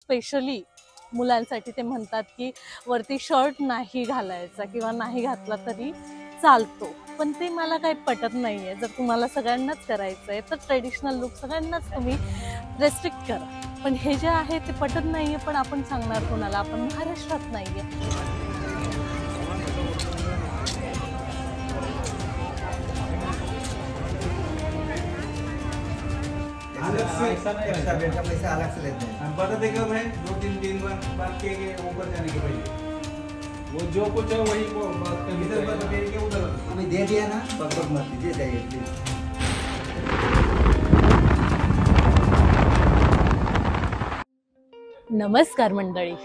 Specially मुलांसाठी ते म्हणतात की वरती शर्ट नाही घालायचा किंवा नाही घातला तरी चालतो, पण ते मला काही पटत नाही आहे. जर तुम्हाला सगळ्यांनाच करायचं आहे तर ट्रेडिशनल लुक सगळ्यांनाच तुम्ही रेस्ट्रिक्ट करा, पण हे जे आहे ते पटत नाही आहे. पण आपण सांगणार कोणाला? आपण महाराष्ट्रात नाही आहे. एक्स्ट्रा बेड का पैसा अलग से लेते हैं। पता थे कब है 2-3 दिन बाद के ऊपर जाने के पहले वो जो कुछ है वही को इधर पर के उधर अभी दे दिया ना, बकबक मत कीजिए, चाहिए प्लीज। नमस्कार मंडळी,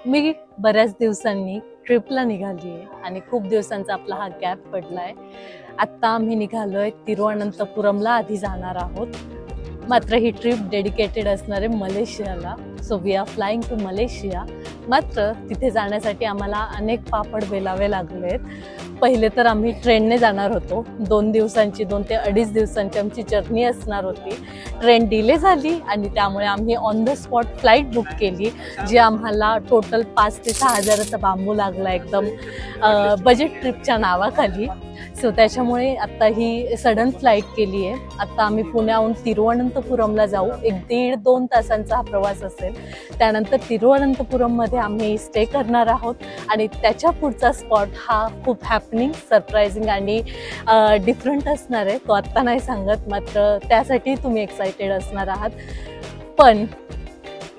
मी बऱ्याच दिवसांनी ट्रिपला निघाली आहे आणि खूप दिवसांचा आपला हा गॅप पडलाय. आत्ता आम्ही निघालोय तिरुवनंतपुरमला आधी जाणार आहोत. मात्र ही ट्रिप डेडिकेटेड असणार आहे मलेशियाला. So we are flying to Malaysia. मात्र तिथे जाण्यासाठी आम्हाला अनेक पापड बेलावे लागलेत. पहिले तर आम्ही ट्रेनने जाणार होतो. 2 दिवसांची 2 ते 2.5 दिवसांची आमची जर्नी असणार होती. ट्रेन डिले झाली आणि त्यामुळे आम्ही on the spot flight book केली, जी आम्हाला टोटल 5 ते 6 हजाराचा बांबू लागला एकदम बजेट ट्रिपच्या नावाखाली. सो त्याच्यामुळे आत्ता ही सडन फ्लाईट केली आहे. आत्ता आम्ही पुण्याहून तिरुवनंतपुरमला जाऊ. 1-1.5-2 तासांचा हा प्रवास असेल. त्यानंतर तिरुवनंतपुरममध्ये आम्ही स्टे करणार आहोत आणि त्याच्या पुढचा स्पॉट हा खूप हॅपनिंग, सरप्रायझिंग आणि डिफरंट असणार आहे. तो आत्ता नाही सांगत, मात्र त्यासाठी तुम्ही एक्सायटेड असणार आहात. पण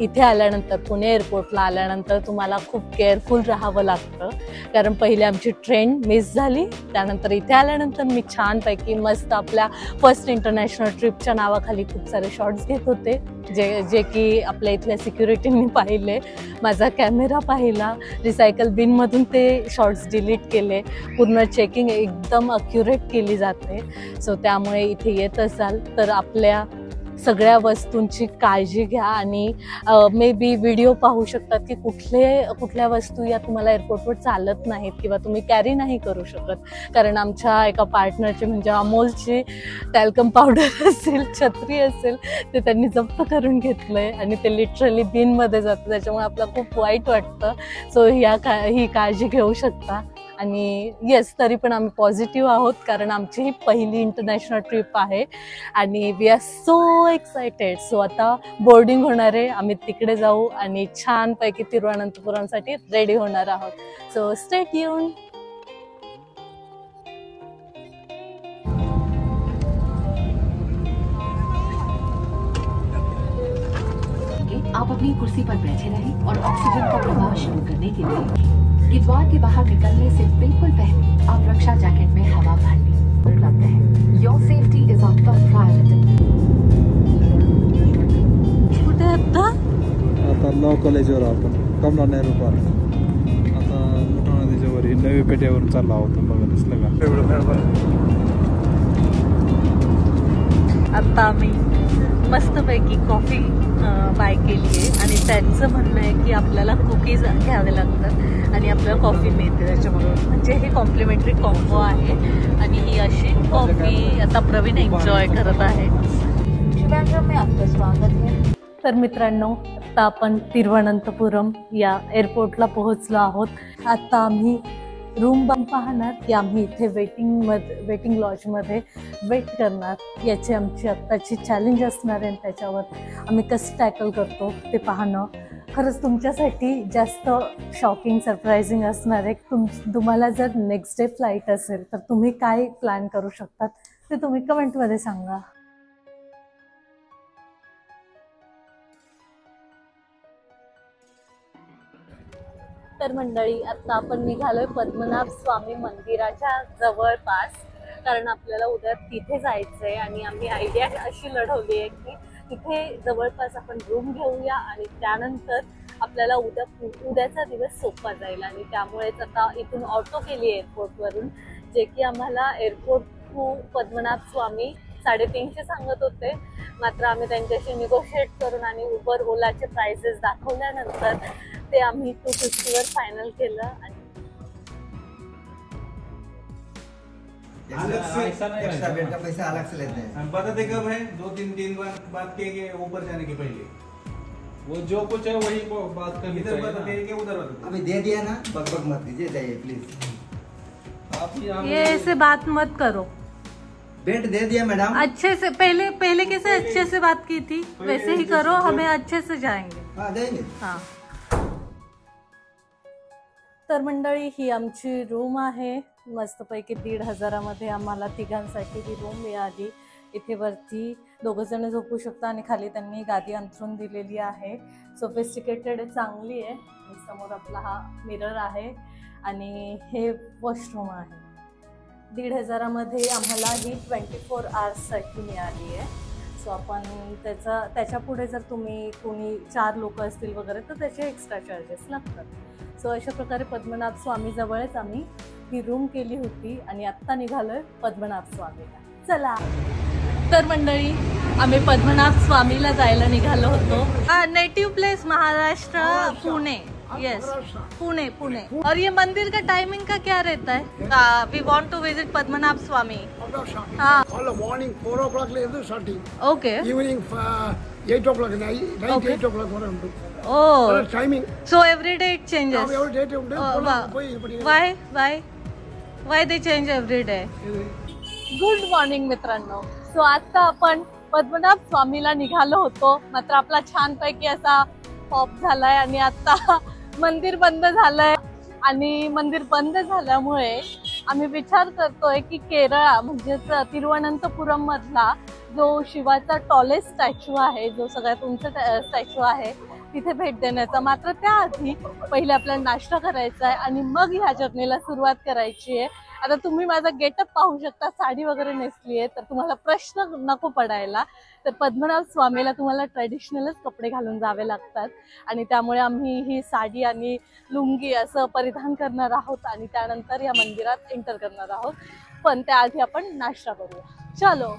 इथे आल्यानंतर, पुणे एअरपोर्टला आल्यानंतर तुम्हाला खूप केअरफुल राहावं लागतं, कारण पहिले आमची ट्रेन मिस झाली. त्यानंतर इथे आल्यानंतर मी छानपैकी मस्त आपल्या फर्स्ट इंटरनॅशनल ट्रिपच्या नावाखाली खूप सारे शॉट्स घेत होते, जे की आपल्या इथल्या सिक्युरिटींनी पाहिले. माझा कॅमेरा पाहिला, रिसायकल बिनमधून ते शॉट्स डिलीट केले. पूर्ण चेकिंग एकदम अक्युरेट केली जाते. सो त्यामुळे इथे येत असाल तर आपल्या सगळ्या वस्तूंची काळजी घ्या आणि मे बी व्हिडिओ पाहू शकतात की कुठल्या वस्तू या तुम्हाला एअरपोर्टवर चालत नाहीत किंवा तुम्ही कॅरी नाही करू शकत. कारण आमच्या एका पार्टनरची म्हणजे अमोलची टॅल्कम पावडर असेल, छत्री असेल, ते त्यांनी जप्त करून घेतलंय आणि ते लिटरली बिनमध्ये जातं. त्याच्यामुळे आपलं खूप वाईट वाटतं. सो ही काळजी घेऊ शकता. आणि येस, तरी पण आम्ही पॉझिटिव्ह आहोत, कारण आमची ही पहिली इंटरनॅशनल ट्रिप आहे आणि we are so excited. So आता बोर्डिंग होणार आहे, आम्ही तिकडे जाऊ आणि छानपैकी तिरुवनंतपुरमसाठी रेडी होणार आहोत. So stay tune. आप अपनी कुर्सी पर बैठे रहें और ऑक्सीजन का प्रवाह शुरू करने के लिए द्वार के बाहर निकलने से बिल्कुल पहले आप रक्षा जैकेट में हवा भरने उपलब्ध है. Your safety is our top priority. कुठे आता लॉ कॉलेजवर आपण कमला नेहरू पार्क. आता मोठा नदीच्या वर नवी पेठेवरून चालला होता. बघा दिसलं का? आता आम्ही मस्तपैकी कॉफी बाय केली आहे आणि त्यांचं म्हणणं आहे की आपल्याला कुकीज घ्यावे लागतात आणि आपल्याला कॉफी मिळते त्याच्याबरोबर. म्हणजे हे कॉम्प्लिमेंटरी कॉम्बो आहे आणि ही अशी कॉफी आता प्रवीण एन्जॉय करत आहे. में आपका स्वागत है. तर मित्रांनो, आता आपण तिरुवनंतपुरम या एअरपोर्टला पोहोचलो आहोत. आता आम्ही रूम पाहणार की आम्ही इथे वेटिंग लॉजमध्ये वेट करणार. याची आमची आत्ताची चॅलेंज असणार आहे. त्याच्यावर आम्ही कसं टॅकल करतो ते पाहणं खरंच तुमच्यासाठी जास्त शॉकिंग, सरप्रायझिंग असणार आहे. तुम्हाला जर नेक्स्ट डे फ्लाईट असेल तर तुम्ही काय प्लॅन करू शकतात ते तुम्ही कमेंटमध्ये सांगा. तर मंडळी, आता आपण निघालोय पद्मनाभ स्वामी मंदिराच्या जवळपास, कारण आपल्याला उद्या तिथे जायचंय आणि आम्ही आयडिया अशी लढवली आहे की तिथे जवळपास आपण रूम घेऊया आणि त्यानंतर आपल्याला उद्याचा दिवस सोपा जाईल. आणि त्यामुळेच आता इथून ऑटो केली एअरपोर्टवरून, जे की आम्हाला एअरपोर्ट टू पद्मनाभ स्वामी 350 सांगत होते. मात्र आम्ही त्यांच्याशी निगोशिएट करून आणि उबर ओलाचे प्राइसेस दाखवल्यानंतर ते आम्ही 250 वर फायनल केलं. एक्स्ट्रा बेड का पैसा अलग से लेते हैं. पता थे कब है 2-3 दिन बाद के ऊपर जाने के पहले वो जो कुछ है वही बात करनी इधर चाहिए बता ना। दे के उधर बता। अभी दे दिया ना, बकबक मत दीजिए, जाइए प्लीज। आप यहाँ ये ऐसे बात मत करो। बेड दे दिया मैडम। अच्छे से पहले कैसे अच्छे से बात की थी वैसे ही करो, हमें अच्छे से जाएंगे। हाँ देंगे। हा. तर मंडळी ही आमची रूम आहे, मस्तपैकी 1,500 मध्ये आम्हाला तिघांसाठी ही रूम मिळाली। इथे वरती 2 जण झोपू शकता आणि खाली त्यांनी गादी अंथरून दिलेली आहे। सोफिस्टिकेटेड चांगली आहे। समोर आपला हा मिरर आहे आणि हे वॉशरूम आहे। 1,500 मध्ये आम्हाला ही 24 आवर्ससाठी मिळाली आहे। सो आपण त्याच्या पुढे जर तुम्ही कोणी 4 लोक असतील वगैरे तर त्याचे एक्स्ट्रा चार्जेस लागतात। सो अशा प्रकारे पद्मनाभ स्वामी जवळच आम्ही ही रूम केली होती आणि आत्ता निघालोय पद्मनाभ स्वामीला। चला तर मंडळी आम्ही पद्मनाभ स्वामीला जायला निघालो होतो। Native place Maharashtra Pune. Yes Pune Pune. और ये मंदिर का टाइमिंग का क्या रहता है? We want to visit Padmanabha Swamy. हाँ మార్నింగ్ 4 o'clock లేదు starting okay evening 8 o'clock night Okay. 8 o'clock వరకు ఉంటుంది ओ timing so every day it changes. ఎవరి డేట్ ఉంటుంది పోయి ఇప్పుడు why they change every day? Good morning मित्रांनो। सो आता आपण पद्मनाभ स्वामीला निघालो होतो, मात्र आपला छानपैकी असा पॉप झालाय आणि आता मंदिर बंद झालंय आणि मंदिर बंद झाल्यामुळे आम्ही विचार करतोय की केरळा म्हणजेच तिरुवनंतपुरम मधला जो शिवाचा टॉलेस्ट स्टॅच्यू आहे, जो सगळ्यात उंच स्टॅच्यू आहे, तिथे भेट देण्याचा। मात्र त्याआधी पहिले आपल्याला नाश्ता करायचा आहे आणि मग ह्या जर्नीला सुरुवात करायची आहे। आता तुम्ही माझा गेटअप पाहू शकता, साडी वगैरे नेसली आहे, तर तुम्हाला प्रश्न नको पडायला। तर पद्मनाभ स्वामीला तुम्हाला ट्रेडिशनलच कपडे घालून जावे लागतात आणि त्यामुळे आम्ही ही साडी आणि लुंगी असं परिधान करणार आहोत आणि त्यानंतर या मंदिरात एंटर करणार आहोत। पण त्याआधी आपण नाश्ता करूया, चलो।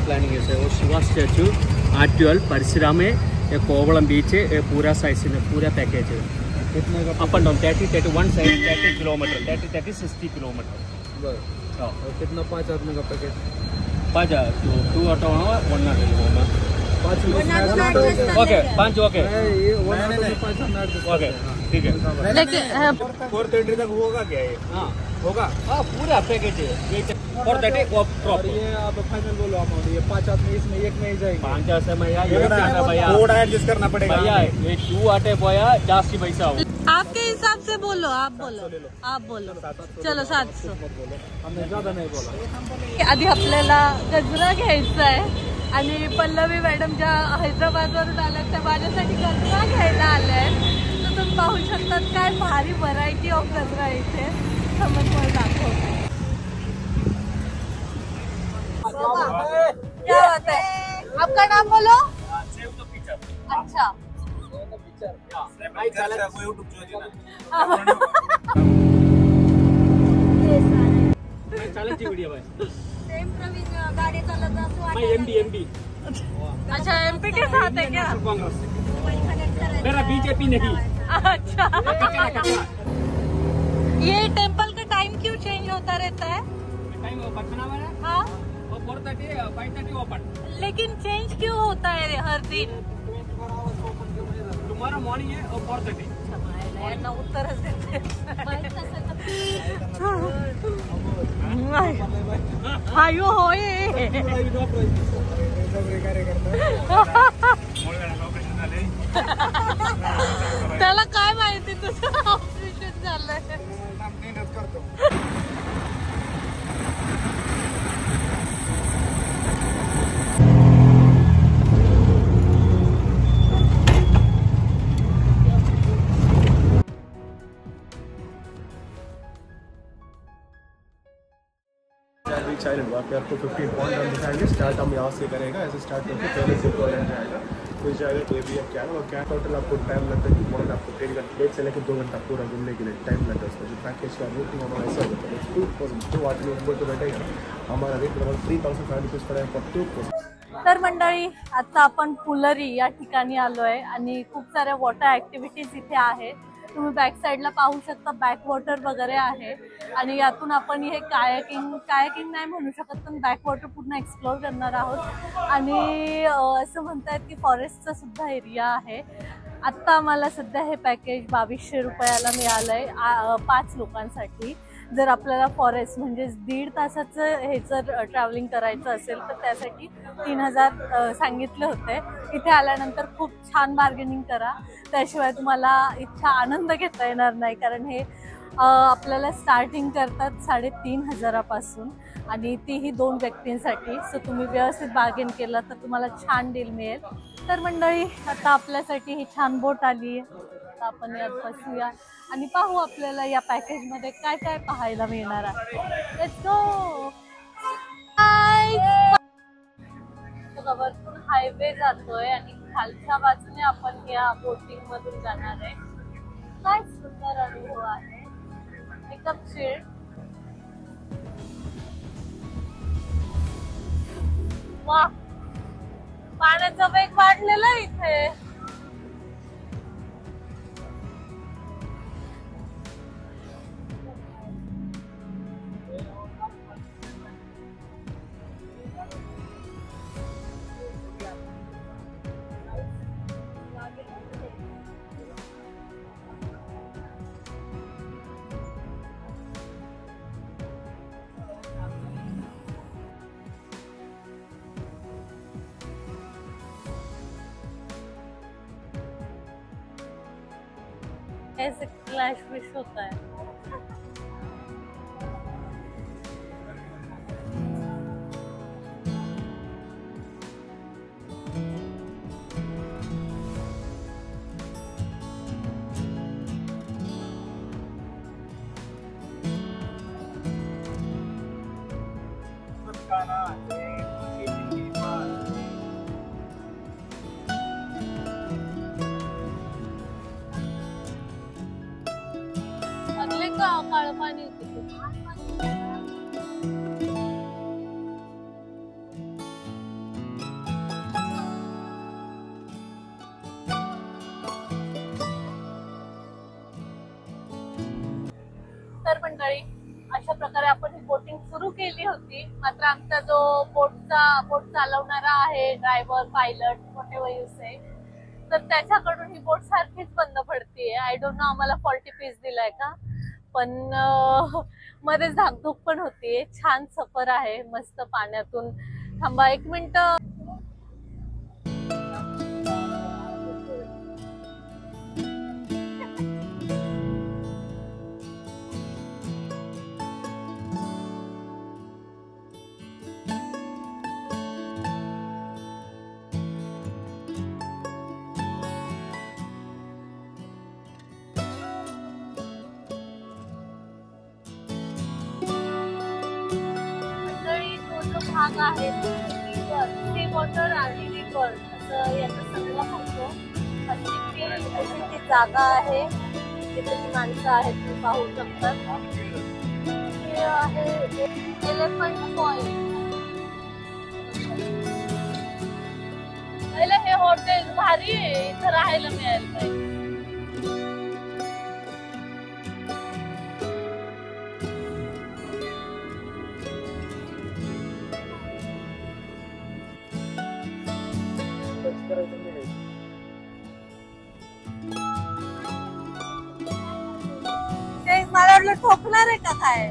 प्लानिंग है वो शिवा स्टैचू आर्ट्यूअल परिश्रम है कोवलम बीच है पूरा साइज में पूरा पैकेज है। कितने का? Up end down 30-31 side 30 kilometre 30-60 kilometre. और कितना 5 आदमी का पैकेज? 5 2 ऑटो 1 ना 5 लोग ओके 5 ओके ये 1 में 5 ओके ठीक है। लेकिन 430 तक होगा क्या ये? हाँ होगा। हाँ पूरा पैकेज है और दैट और ये आप फाइनल बोलो अमाउंट, ये 5 आदमी इसमें एक में ही जाएंगे। 5 से भैया ये भैया थोड़ा एडजस्ट करना पड़ेगा। भैया ये 2 आटे बोया जास्ती पैसा हो। आपके हिसाब से बोलो, आप बोलो। चलो 700। हमने ज्यादा नहीं बोला। आधी आपल्याला गजरा घ्यायचा आहे आणि पल्लवी मॅडम ज्या हैदराबादवरून आल्यात त्या माझ्यासाठी गजरा घ्यायला आल्या आहेत। तर तुम्ही पाहू शकतात काय भारी व्हरायटी ऑफ गजरा इथे समोर दाखवते। क्या बात है, आपका नाम बोलो। अच्छा चालेल वीडियो भाई सेम प्रवीण गाडी चालत असतो मैं एमडी अच्छा एमपी के साथ है क्या? कांग्रेस मेरा बीजेपी नहीं। अच्छा ये टेम्पल का टाइम क्यों चेंज होता रहता है? टाइम पटना वाला हाँ 4:30 5:30 ओपन। लेकिन चेंज क्यों होता है हर दिन? टुमारो मॉर्निंग है और 4:30। यांना उत्तरच देते। हायो होय त्याला काय माहिती तुझं ऑपरेशन झालंय। चाइल्ड वहाँ पे आपको 15 पॉइंट हम दिखाएंगे। स्टार्ट हम यहाँ से करेगा, ऐसे स्टार्ट करके पहले से टॉयलेट जाएगा, फिर जाएगा कोई भी क्या है, और क्या टोटल आपको टाइम लगता है कि मोर आपको 1 से लेकर 2 घंटा पूरा घूमने के लिए टाइम लगता है। उसका जो पैकेज का रूटिंग हमारा ऐसा होता है 2 आदमी ऊपर तो बैठेगा। हमारा रेट लगभग 3,500 रुपीज़ पड़ेगा पर 2 पर्सन। तर मंडळी आता आपण पुलरी या ठिकाणी आलोय आणि खूप साऱ्या वॉटर ऍक्टिव्हिटीज इथे आहे. तुम्ही बॅक साईडला पाहू शकता, बॅक वॉटर वगैरे आहे आणि यातून आपण हे कायाकिंग नाही म्हणू शकत, पण बॅक वॉटर पूर्ण एक्सप्लोर करणार आहोत. आणि असं म्हणतायत की फॉरेस्टचा सुद्धा एरिया आहे. आत्ता आम्हाला सध्या हे पॅकेज 2200 रुपयाला मिळालंय 5 लोकांसाठी. जर आपल्याला फॉरेस्ट म्हणजे 1.5 तासाचं हे जर ट्रॅव्हलिंग करायचं असेल तर त्यासाठी 3000 सांगितले होते. इथे आल्यानंतर खूप छान बार्गेनिंग करा, त्याशिवाय तुम्हाला इतका आनंद घेता येणार नाही. कारण हे आपल्याला स्टार्टिंग करतात 3500 पासून आणि तीही 2 व्यक्तींसाठी. सो तुम्ही व्यवस्थित बार्गेन केलं तर तुम्हाला छान डील मिळेल. तर मंडळी आता आपल्यासाठी ही छान बोट आली आहे. आता आपण यात बसूया आणि पाहू आपल्याला या पॅकेजमध्ये काय काय पाहायला मिळणार आहे. Let's go. वरतून हायवे जातोय आणि खालच्या बाजूने आपण या बोटिंग मधून जाणार आहे. काय सुंदर अनुभव आहे. एकदम चिल्ड. वा, पाण्याचा वेग वाढलेला आहे इथे. ऐसे क्लैश विश होता है. अगले का काळं पाणी तर मंडळी अशा प्रकारे आपण ही बोटिंग सुरू केली होती. मात्र आमचा जो बोट चालवणारा आहे, ड्रायव्हर, पायलट, व्हॉटएव्हर यू से, तर त्याच्याकडून ही बोट सारखीच बंद पडतीये. आय डोंट नो आम्हाला 40 पीस दिलाय का, पण मध्येच धाकधूक पण होतीये. छान सफर आहे मस्त पाण्यातून. थांबा 1 मिनिट. भाग आहे सी वॉटर आणि रिव्हर असं याचा संगम होतो. अशी ती जागा आहे जिथे ती माणसं आहेत, तुम्ही पाहू शकतात. हे आहे एलिफंट पॉइंट. पहिलं हे हॉटेल भारी आहे, इथं राहायला मिळायला पाहिजे. मला वाटलं ठोकणार आहे का काय.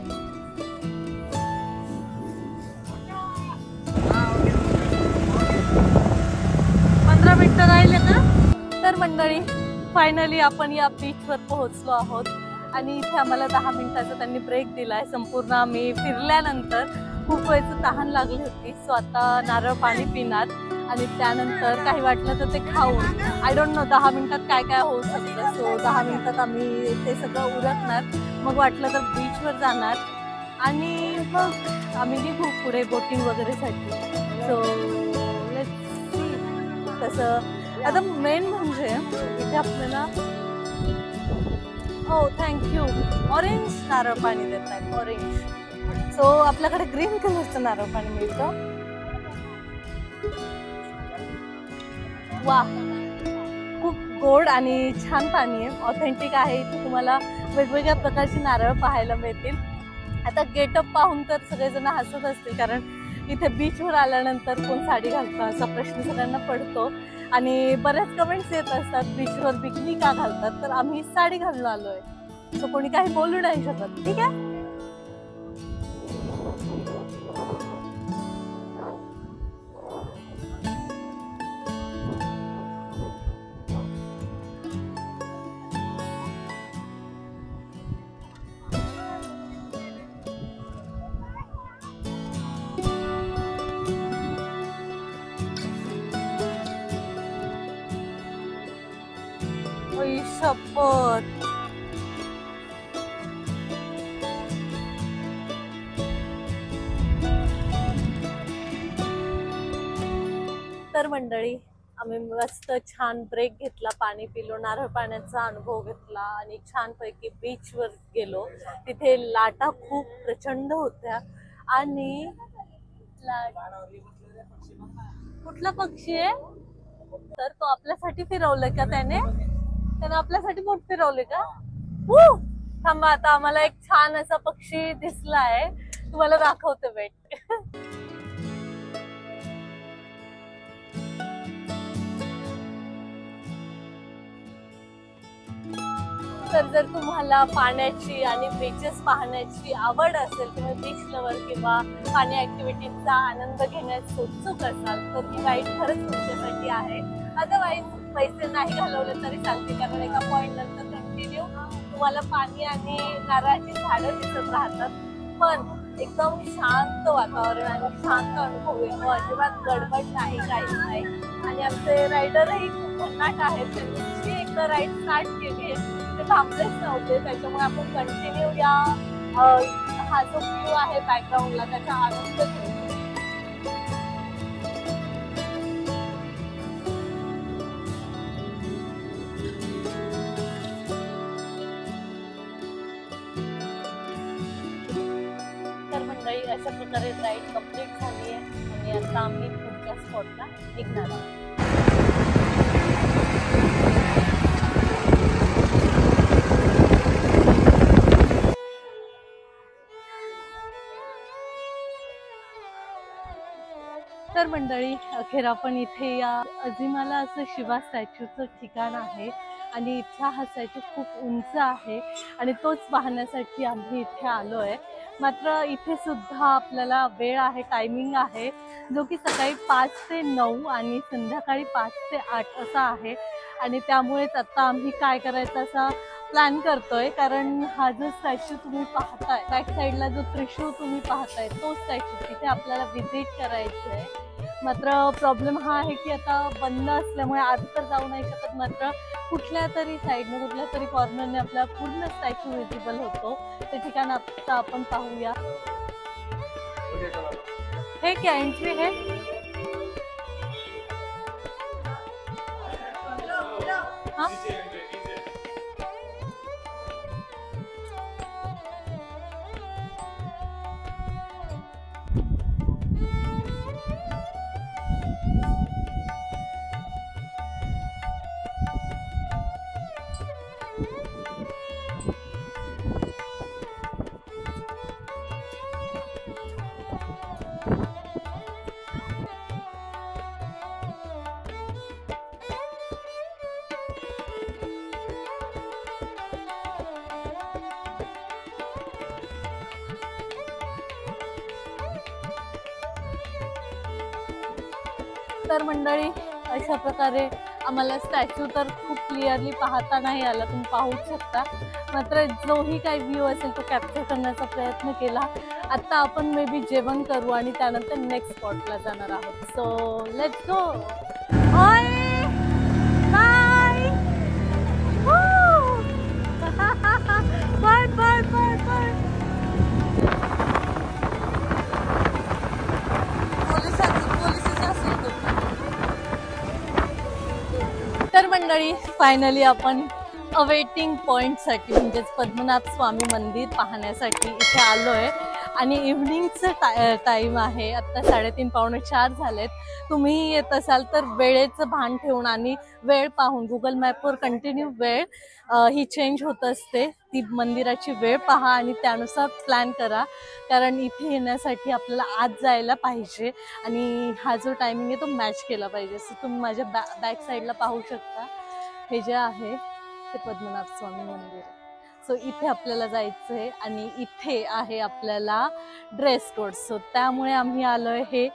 पंधरा मिनिटं राहिले ना. तर मंडळी फायनली आपण या बीचवर पोहोचलो आहोत आणि इथे आम्हाला 10 मिनिटाचा त्यांनी ब्रेक दिलाय. संपूर्ण आम्ही फिरल्यानंतर खूप वेळची तहान लागली होती. सो आता नारळ पाणी पिणार आणि त्यानंतर काही वाटलं तर ते खाऊन, आय डोंट नो 10 मिनिटात काय काय होऊ शकतं. सो 10 मिनिटात आम्ही ते सगळं उरकणार. मग वाटलं तर बीचवर जाणार आणि मग आम्ही निघू पुढे बोटिंग वगैरेसाठी. सो लेट्स सी तसं. आता मेन म्हणजे इथे आपल्याला थँक्यू ऑरेंज नारळ पाणी देत आहेत. ऑरेंज. सो आपल्याकडे ग्रीन कलरचं नारळ पाणी मिळतं. वा, खूप गोड आणि छान पाणी आहे, ऑथेंटिक आहे. इथे तुम्हाला वेगवेगळ्या प्रकारची नारळ पाहायला मिळतील. आता गेटअप पाहून तर सगळेजण हसत असतील, कारण इथे बीचवर आल्यानंतर कोण साडी घालतं असा प्रश्न सगळ्यांना पडतो आणि बऱ्याच कमेंट्स येत असतात बीचवर बिकिनी का घालतात, तर आम्ही साडी घालून आलोय, सो कोणी काही बोलू नाही शकत. ठीक आहे. शपथ. तर मंडळी, आम्ही मस्त छान ब्रेक घेतला, पाणी पिलो, नारळ पाण्याचा अनुभव घेतला आणि छानपैकी बीचवर गेलो. तिथे लाटा खूप प्रचंड होत्या आणि कुठला पक्षी आहे तर तो आपल्यासाठी फिरवलं का त्याने आपल्यासाठी बोट फिरवले का? थांबा, आता आम्हाला एक छान असा पक्षी दिसलाय, तुम्हाला दाखवते. वेट. तर जर तुम्हाला पाण्याची आणि बीचेस पाहण्याची आवड असेल, तुम्ही बीच लवर किंवा पाणी ऍक्टिव्हिटीचा आनंद घेण्यास उत्सुक असाल तर ही राईड खरंच तुमच्यासाठी आहे. अदरवाईज पैसे नाही घालवले तरी चालते, कारण एका पॉइंट नंतर कंटिन्यू तुम्हाला पाणी आणि नारळाची झाडं दिसत राहतात. पण एकदम शांत वातावरण आणि शांत अनुभव येतो, अजिबात गडबड नाही, काहीच नाही. आणि आमचे रायडरही खूप भन्नाट आहेत, त्यांनी एकदा राईड स्टार्ट केली ते थांबलेच नव्हते, त्याच्यामुळे आपण कंटिन्यू या हा जो व्ह्यू आहे बॅकग्राऊंडला त्याचा आनंद घेतो. अशा प्रकारे राईड कंप्लीट झाली आहे आणि आता आम्ही पुढच्या स्पॉटला निघणार आहोत. तर मंडळी, अखेर आपण इथे या अजिमाला असं शिवा स्टॅच्यूचं ठिकाण आहे आणि इथला हा स्टॅच्यू खूप उंच आहे आणि तोच पाहण्यासाठी आम्ही इथे आलो आहे. मात्र इथे सुद्धा आपल्याला वेळ आहे, टायमिंग आहे, जो की सकाळी 5 ते 9 आणि संध्याकाळी 5 ते 8 असा आहे. आणि त्यामुळेच आता आम्ही काय करायचं असा प्लॅन करतोय, कारण हा जो स्टॅच्यू तुम्ही पाहताय बॅक साईडला, जो त्रिशूळ तुम्ही पाहताय तो स्टॅच्यू तिथे आपल्याला व्हिजिट करायचं आहे. मात्र प्रॉब्लेम हा आहे की आता बंद असल्यामुळे आत तर जाऊ नाही शकत, मात्र कुठल्या तरी साईडने कुठल्या तरी कॉर्नरने आपल्याला पूर्ण स्टॅच्यू विजिबल होतो. ते ठिकाण आता आपण पाहूया. हे क्या एंट्री है? हाँ? तर मंडळी, अशा प्रकारे आम्हाला स्टॅच्यू तर खूप क्लिअरली पाहता नाही आला, तुम्ही पाहू शकता. मात्र जोही काही व्ह्यू असेल तो कॅप्चर करण्याचा प्रयत्न केला. आता आपण मे बी जेवण करू आणि त्यानंतर नेक्स्ट स्पॉटला जाणार आहोत. So let's go. Bye bye bye bye bye. तर मंडळी, फायनली आपण अवेटिंग पॉइंटसाठी म्हणजेच पद्मनाभ स्वामी मंदिर पाहण्यासाठी इथे आलोय आणि इव्हनिंगचं टाईम आहे, आत्ता 3:30 पावणे 4 झालेत. तुम्ही येत असाल तर वेळेचं भान ठेवून आणि वेळ पाहून गुगल मॅपवर कंटिन्यू वेळ ही चेंज होत असते, ती मंदिराची वेळ पहा आणि त्यानुसार प्लॅन करा, कारण इथे येण्यासाठी आपल्याला आज जायला पाहिजे आणि हा जो टायमिंग आहे तो मॅच केला पाहिजे. सो तुम्ही माझ्या बॅक साईडला पाहू शकता, हे जे आहे ते पद्मनाभ स्वामी मंदिर आहे. सो इथे आपल्याला जायचं आहे आणि इथे आहे आपल्याला ड्रेस कोड. सो त्यामुळे आम्ही आलोय हे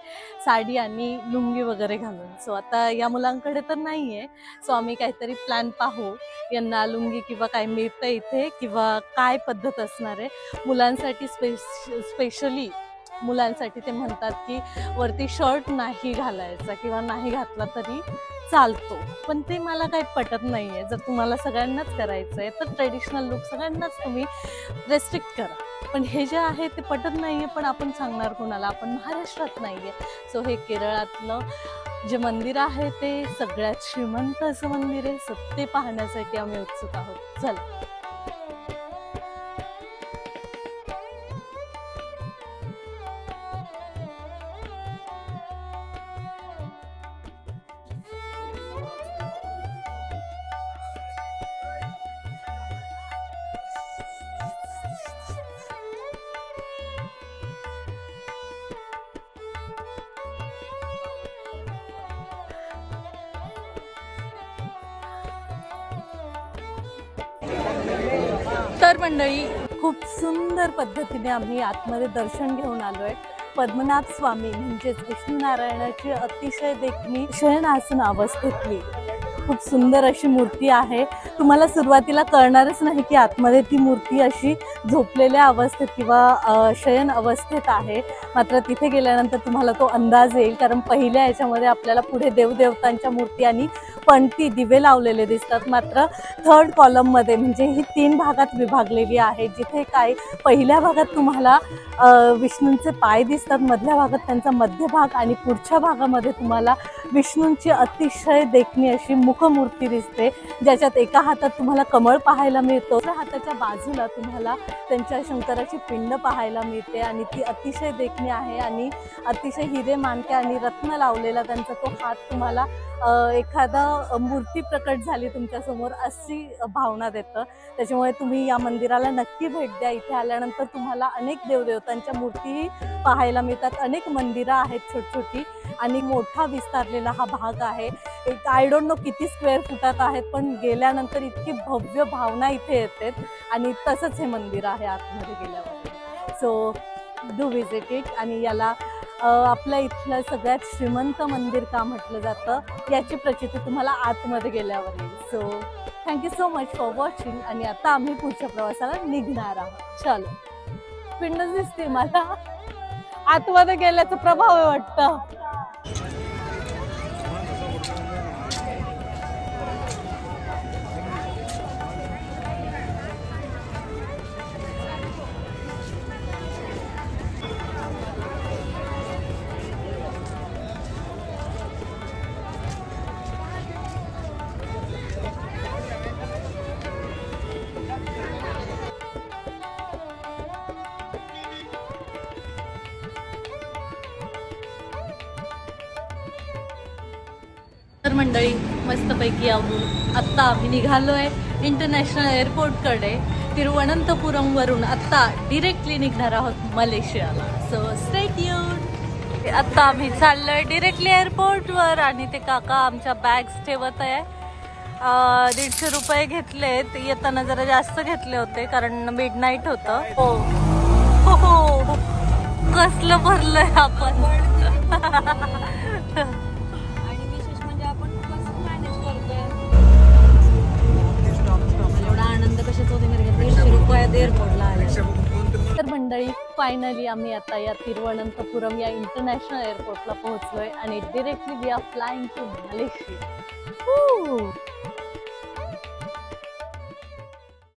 साडी आणि लुंगी वगैरे घालून. सो आता या मुलांकडे तर नाही आहे, सो आम्ही काहीतरी प्लॅन पाहू, यांना लुंगी किंवा काय मिळतं इथे किंवा काय पद्धत असणार आहे. मुलांसाठी स्पेशली मुलांसाठी ते म्हणतात की वरती शर्ट नाही घालायचा किंवा नाही घातला तरी चालतो, पण ते मला काही पटत नाही आहे. जर तुम्हाला सगळ्यांनाच करायचं आहे तर ट्रेडिशनल लुक सगळ्यांनाच तुम्ही रेस्ट्रिक्ट करा, पण हे जे आहे ते पटत नाही आहे. पण आपण सांगणार कोणाला, आपण महाराष्ट्रात नाही आहे. सो हे केरळातलं जे मंदिर आहे ते सगळ्यात श्रीमंत असं मंदिर आहे. सो ते पाहण्यासाठी आम्ही उत्सुक आहोत. चला. तर मंडळी, खूप सुंदर पद्धतीने आम्ही आतमध्ये दर्शन घेऊन आलोय. पद्मनाभ स्वामी म्हणजेच विष्णू नारायणाची अतिशय देखणी शयनासन अवस्थेतली खूप सुंदर अशी मूर्ती आहे. तुम्हाला सुरुवातीला कळणारच नाही की आतमध्ये ती मूर्ती अशी झोपलेल्या अवस्थेत किंवा शयन अवस्थेत आहे, मात्र तिथे गेल्यानंतर तुम्हाला तो अंदाज येईल. कारण पहिल्या ह्याच्यामध्ये आपल्याला पुढे देवदेवतांच्या मूर्ती आणि पणती दिवे लावलेले दिसतात, मात्र थर्ड कॉलममध्ये म्हणजे ही 3 भागात विभागलेली आहे. जिथे काय पहिल्या भागात तुम्हाला विष्णूंचे पाय दिसतात, मधल्या भागात त्यांचा मध्यभाग आणि पुढच्या भागामध्ये तुम्हाला विष्णूंची अतिशय देखणी अशी मुखमूर्ती दिसते, ज्याच्यात एका हातात तुम्हाला कमळ पाहायला मिळतो, दुसऱ्या हाताच्या बाजूला तुम्हाला त्यांच्या शंकराची पिंड पाहायला मिळते आणि ती अतिशय देखणी आहे आणि अतिशय हिरे माणके आणि रत्न लावलेला त्यांचा तो हात तुम्हाला एखादा मूर्ती प्रकट झाली तुमच्यासमोर अशी भावना देतं. त्याच्यामुळे तुम्ही या मंदिराला नक्की भेट द्या. इथे आल्यानंतर तुम्हाला अनेक देवदेवतांच्या मूर्तीही पाहायला मिळतात. अनेक मंदिरं आहेत छोटी छोटी आणि मोठा विस्तारलेला हा भाग आहे. एक आय डोंट नो किती स्क्वेअर फुटात आहेत, पण गेल्यानंतर इतकी भव्य भावना इथे येते आणि तसंच हे मंदिर आहे आतमध्ये गेल्यावर. So do visit it. आणि याला आपल्या इथलं सगळ्यात श्रीमंत मंदिर का म्हटलं जातं याची प्रचिती तुम्हाला आतमध्ये गेल्यावर येईल. So thank you so much for watching. आणि आता आम्ही पुढच्या प्रवासाला निघणार आहोत. चलो. पिंड दिसते मला, आतमध्ये गेल्याचा प्रभाव आहे वाटतं. तर मंडळी, मस्तपैकी आवरून आत्ता आम्ही निघालोय इंटरनॅशनल एअरपोर्टकडे. तिरुवनंतपुरमवरून आत्ता डिरेक्टली निघणार आहोत मलेशियाला. So stay tuned. आत्ता आम्ही चाललोय डिरेक्टली एअरपोर्टवर आणि ते काका आमच्या बॅग्स ठेवत आहे. 150 रुपये घेतलेत. येताना जरा जास्त घेतले होते कारण मिडनाईट होतं. हो हो, कसलं भरलंय आपण. तर मंडळी, फायनली आम्ही आता या तिरुवनंतपुरम या इंटरनॅशनल एअरपोर्टला पोहोचलोय आणि directly we are flying to Malaysia.